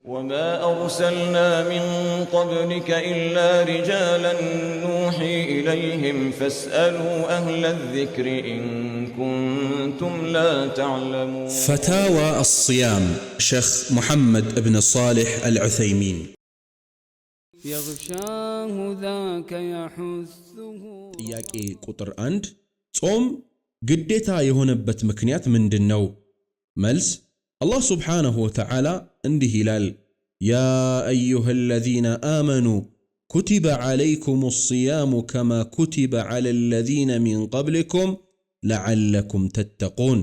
وما أرسلنا من قبلك إلا رجالا نوحي إليهم فاسألوا أهل الذكر إن كنتم لا تعلمون. فتاوى الصيام شيخ محمد بن صالح العثيمين. يغشاه ذاك يحثه. ጥያቄ ቁጥር 1 ጾም ግዴታ የሆነበት ምክንያት ምንድነው? መልስ الله سبحانه وتعالى እንዲህ ይላል يا أيها الذين آمنوا كتب عليكم الصيام كما كتب على الذين من قبلكم لعلكم تتقون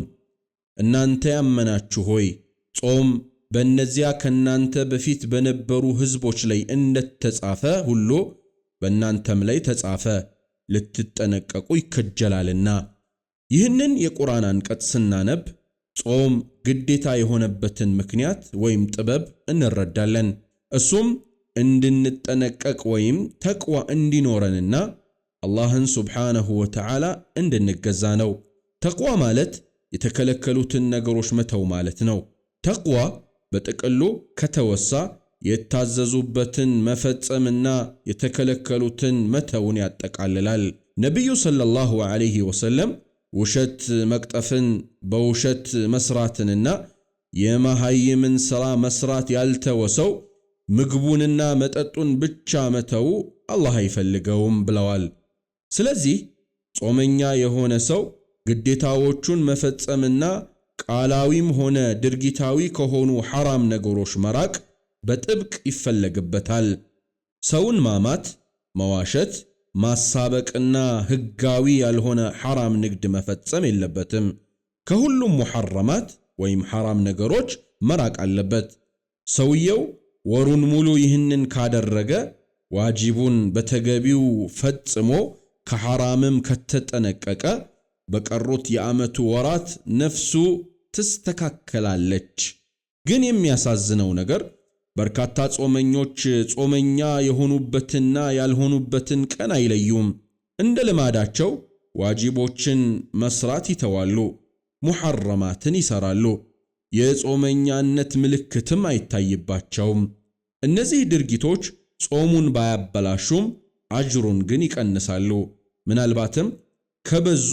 እናንተ ያመናችሁ ሆይ ጾም በእነዚያ ከናንተ በፊት በነበሩ ህዝቦች ላይ እንደተጻፈ ሁሉ በእናንተም ላይ ተጻፈ ልትጠነቀቁ ይከጀላልና። ይህንን የቁርአን አንቀጽ ስናነብ ጾም ግዴታ የሆነበትን ምክንያት ወይም ጥበብ እንረዳለን። እሱም እንድንጠነቀቅ ወይም ተቅዋ እንዲኖረንና አላህን ሱብሓነሁ ወተዓላ እንድንገዛ ነው። ተቅዋ ማለት የተከለከሉትን ነገሮች መተው ማለት ነው። ተቅዋ በጥቅሉ ከተወሳ የታዘዙበትን መፈጸምና የተከለከሉትን መተውን ያጠቃልላል። ነብዩ ሰለላሁ ዐለይሂ ወሰለም ውሸት መቅጠፍን በውሸት መስራትንና የመሃይምን ሥራ መስራት ያልተወሰው ምግቡንና መጠጡን ብቻ መተው አላህ አይፈልገውም ብለዋል። ስለዚህ ጾመኛ የሆነ ሰው ግዴታዎቹን መፈጸምና ቃላዊም ሆነ ድርጊታዊ ከሆኑ ሐራም ነገሮች መራቅ በጥብቅ ይፈለግበታል። ሰውን ማማት፣ መዋሸት፣ ማሳበቅና ህጋዊ ያልሆነ ሐራም ንግድ መፈጸም የለበትም። ከሁሉም ሙሐረማት ወይም ሐራም ነገሮች መራቅ አለበት። ሰውየው ወሩን ሙሉ ይህንን ካደረገ ዋጂቡን በተገቢው ፈጽሞ ከሐራምም ከተጠነቀቀ በቀሩት የዓመቱ ወራት ነፍሱ ትስተካከላለች። ግን የሚያሳዝነው ነገር በርካታ ጾመኞች ጾመኛ የሆኑበትና ያልሆኑበትን ቀን አይለዩም። እንደ ልማዳቸው ዋጂቦችን መስራት ይተዋሉ፣ ሙሐረማትን ይሰራሉ። የጾመኛነት ምልክትም አይታይባቸውም። እነዚህ ድርጊቶች ጾሙን ባያበላሹም አጅሩን ግን ይቀንሳሉ። ምናልባትም ከበዙ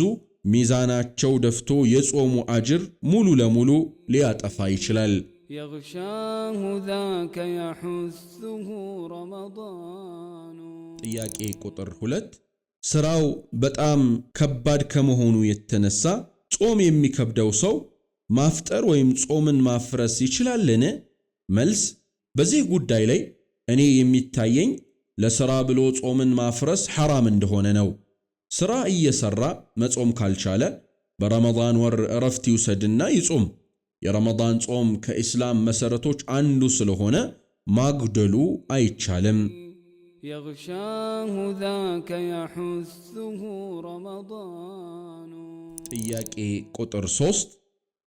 ሚዛናቸው ደፍቶ የጾሙ አጅር ሙሉ ለሙሉ ሊያጠፋ ይችላል። يغشاه ذاك يحثه رمضان. ጥያቄ ቁጥር 2 ስራው በጣም ከባድ ከመሆኑ የተነሳ ጾም የሚከብደው ሰው ማፍጠር ወይም ጾምን ማፍረስ ይችላልን? መልስ በዚህ ጉዳይ ላይ እኔ የሚታየኝ ለሥራ ብሎ ጾምን ማፍረስ ሐራም እንደሆነ ነው። ሥራ እየሰራ መጾም ካልቻለ በረመዳን ወር እረፍት ይውሰድና ይጾም። የረመዳን ጾም ከኢስላም መሰረቶች አንዱ ስለሆነ ማጉደሉ አይቻልም። يغشاه ذاك يحثه رمضان. ጥያቄ ቁጥር 3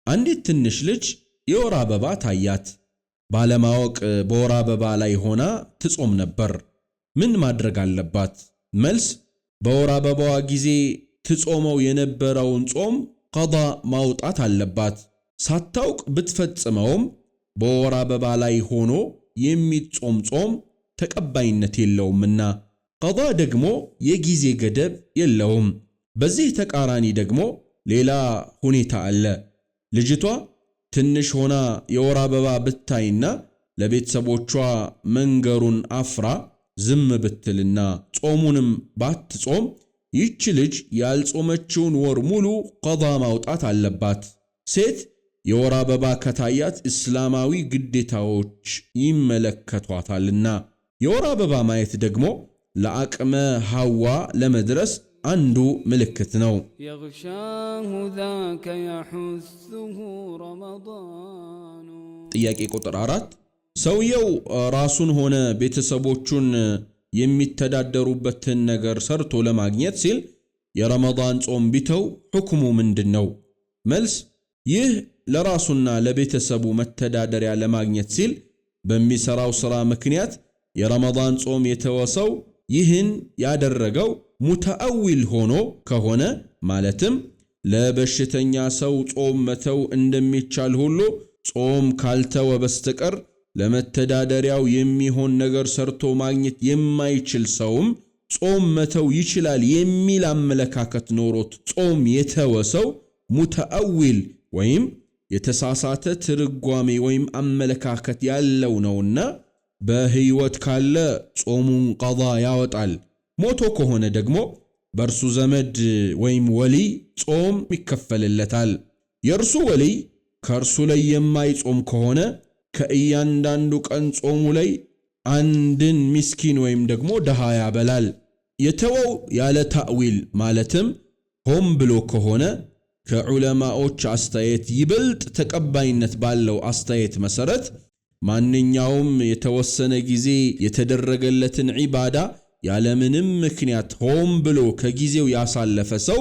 አንዲት ትንሽ ልጅ የወር አበባ ታያት። ባለማወቅ በወር አበባ ላይ ሆና ትጾም ነበር። ምን ማድረግ አለባት? መልስ በወር አበባዋ ጊዜ ትጾመው የነበረውን ጾም ቀዳ ማውጣት አለባት። ሳታውቅ ብትፈጽመውም በወር አበባ ላይ ሆኖ የሚጾም ጾም ተቀባይነት የለውምና ቀዳ ደግሞ የጊዜ ገደብ የለውም። በዚህ ተቃራኒ ደግሞ ሌላ ሁኔታ አለ። ልጅቷ ትንሽ ሆና የወር አበባ ብታይና ለቤተሰቦቿ መንገሩን አፍራ ዝም ብትልና ጾሙንም ባትጾም ይህች ልጅ ያልጾመችውን ወር ሙሉ ቀዳ ማውጣት አለባት። ሴት የወር አበባ ከታያት እስላማዊ ግዴታዎች ይመለከቷታልና የወር አበባ ማየት ደግሞ ለአቅመ ሐዋ ለመድረስ አንዱ ምልክት ነው። يغشاه ذاك يحثه رمضان. ጥያቄ ቁጥር 4 ሰውየው ራሱን ሆነ ቤተሰቦቹን የሚተዳደሩበትን ነገር ሰርቶ ለማግኘት ሲል የረመዳን ጾም ቢተው ሁክሙ ምንድነው? መልስ ይህ ለራሱና ለቤተሰቡ መተዳደሪያ ለማግኘት ሲል በሚሰራው ሥራ ምክንያት የረመዳን ጾም የተወሰው ይህን ያደረገው ሙተአዊል ሆኖ ከሆነ ማለትም ለበሽተኛ ሰው ጾም መተው እንደሚቻል ሁሉ ጾም ካልተወ በስተቀር ለመተዳደሪያው የሚሆን ነገር ሰርቶ ማግኘት የማይችል ሰውም ጾም መተው ይችላል የሚል አመለካከት ኖሮት ጾም የተወሰው ሙተአዊል ወይም የተሳሳተ ትርጓሜ ወይም አመለካከት ያለው ነውና በህይወት ካለ ጾሙን ቀዳ ያወጣል። ሞቶ ከሆነ ደግሞ በርሱ ዘመድ ወይም ወሊ ጾም ይከፈልለታል። የርሱ ወሊ ከርሱ ላይ የማይጾም ከሆነ ከእያንዳንዱ ቀን ጾሙ ላይ አንድን ምስኪን ወይም ደግሞ ደሃ ያበላል። የተወው ያለ ታዊል ማለትም ሆም ብሎ ከሆነ ከዑለማዎች አስተያየት ይበልጥ ተቀባይነት ባለው አስተያየት መሰረት ማንኛውም የተወሰነ ጊዜ የተደረገለትን ዒባዳ ያለምንም ምክንያት ሆም ብሎ ከጊዜው ያሳለፈ ሰው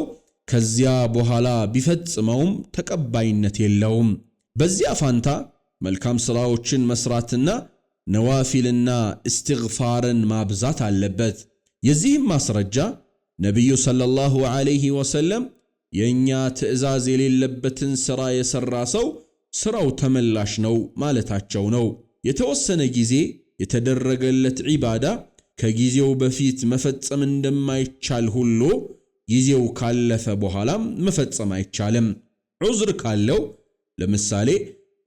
ከዚያ በኋላ ቢፈጽመውም ተቀባይነት የለውም። በዚያ ፋንታ መልካም ሥራዎችን መስራትና ነዋፊልና እስትግፋርን ማብዛት አለበት። የዚህም ማስረጃ ነቢዩ ሰለላሁ ዐለይሂ ወሰለም የእኛ ትእዛዝ የሌለበትን ሥራ የሠራ ሰው ሥራው ተመላሽ ነው ማለታቸው ነው። የተወሰነ ጊዜ የተደረገለት ዒባዳ ከጊዜው በፊት መፈጸም እንደማይቻል ሁሉ ጊዜው ካለፈ በኋላም መፈጸም አይቻልም። ዑዝር ካለው ለምሳሌ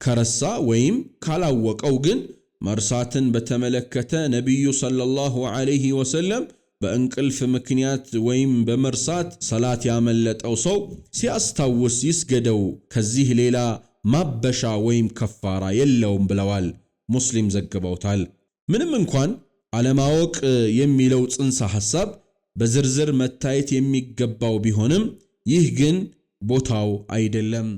ከረሳ ወይም ካላወቀው ግን መርሳትን በተመለከተ ነቢዩ ሰለላሁ ዐለይሂ ወሰለም በእንቅልፍ ምክንያት ወይም በመርሳት ሰላት ያመለጠው ሰው ሲያስታውስ ይስገደው፣ ከዚህ ሌላ ማበሻ ወይም ከፋራ የለውም ብለዋል። ሙስሊም ዘግበውታል። ምንም እንኳን አለማወቅ የሚለው ጽንሰ ሐሳብ በዝርዝር መታየት የሚገባው ቢሆንም ይህ ግን ቦታው አይደለም።